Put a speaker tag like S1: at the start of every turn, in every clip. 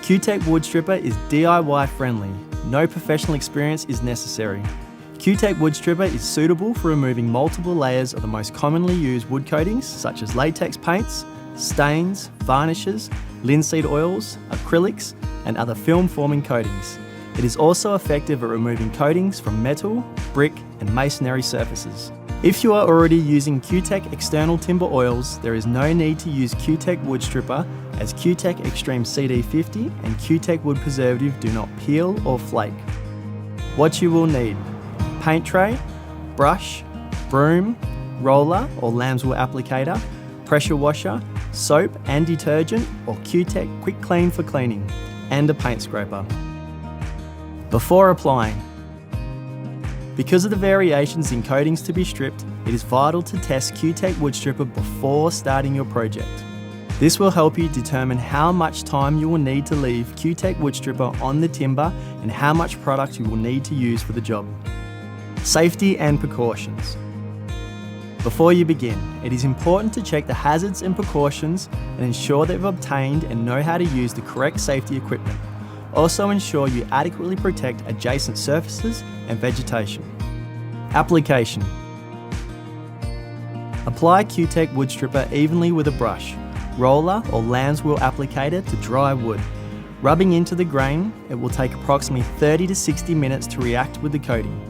S1: CUTEK Wood Stripper is DIY friendly. No professional experience is necessary. CUTEK Wood Stripper is suitable for removing multiple layers of the most commonly used wood coatings such as latex paints, stains, varnishes, linseed oils, acrylics, and other film-forming coatings. It is also effective at removing coatings from metal, brick, and masonry surfaces. If you are already using CUTEK external timber oils, there is no need to use CUTEK Wood Stripper, as CUTEK Extreme CD50 and CUTEK Wood Preservative do not peel or flake. What you will need: paint tray, brush, broom, roller or lambswool applicator, pressure washer, soap and detergent or CUTEK Quick Clean for cleaning, and a paint scraper. Before applying, because of the variations in coatings to be stripped, it is vital to test CUTEK Wood Stripper before starting your project. This will help you determine how much time you will need to leave CUTEK Wood Stripper on the timber and how much product you will need to use for the job. Safety and precautions. Before you begin, it is important to check the hazards and precautions and ensure that you've obtained and know how to use the correct safety equipment. Also ensure you adequately protect adjacent surfaces and vegetation. Application. Apply CUTEK Wood Stripper evenly with a brush, roller or lambswool applicator to dry wood. Rubbing into the grain, it will take approximately 30 to 60 minutes to react with the coating.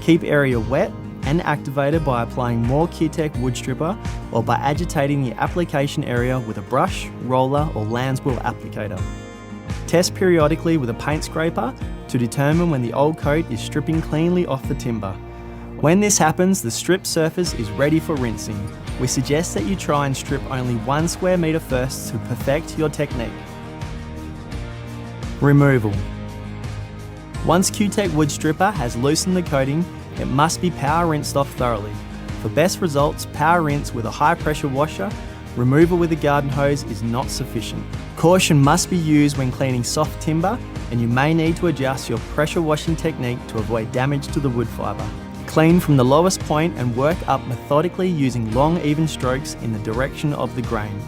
S1: Keep area wet and activated by applying more CUTEK Wood Stripper or by agitating the application area with a brush, roller or lambswool applicator. Test periodically with a paint scraper to determine when the old coat is stripping cleanly off the timber. When this happens, the stripped surface is ready for rinsing. We suggest that you try and strip only 1 square metre first to perfect your technique. Removal. Once CUTEK Wood Stripper has loosened the coating, it must be power rinsed off thoroughly. For best results, power rinse with a high pressure washer. Removal with a garden hose is not sufficient. Caution must be used when cleaning soft timber, and you may need to adjust your pressure washing technique to avoid damage to the wood fibre. Clean from the lowest point and work up methodically using long even strokes in the direction of the grain.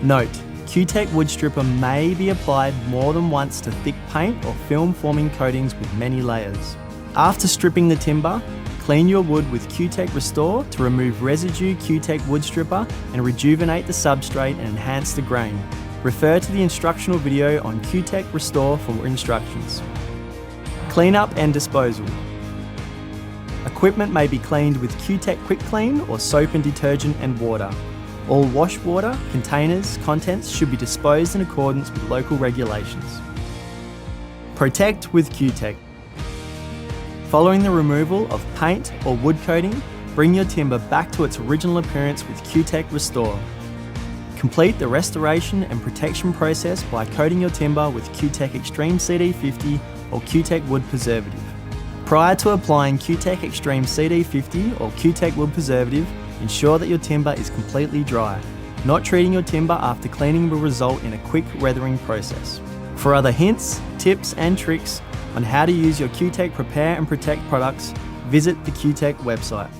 S1: Note: CUTEK Wood Stripper may be applied more than once to thick paint or film forming coatings with many layers. After stripping the timber, clean your wood with CUTEK Restore to remove residue CUTEK Wood Stripper and rejuvenate the substrate and enhance the grain. Refer to the instructional video on CUTEK Restore for instructions. Cleanup and disposal. Equipment may be cleaned with CUTEK Quick Clean or soap and detergent and water. All wash water, containers, contents should be disposed in accordance with local regulations. Protect with CUTEK. Following the removal of paint or wood coating, bring your timber back to its original appearance with CUTEK Restore. Complete the restoration and protection process by coating your timber with CUTEK Extreme CD50 or CUTEK Wood Preservative. Prior to applying CUTEK Extreme CD50 or CUTEK Wood Preservative, ensure that your timber is completely dry. Not treating your timber after cleaning will result in a quick weathering process. For other hints, tips and tricks on how to use your CUTEK Prepare and Protect products, visit the CUTEK website.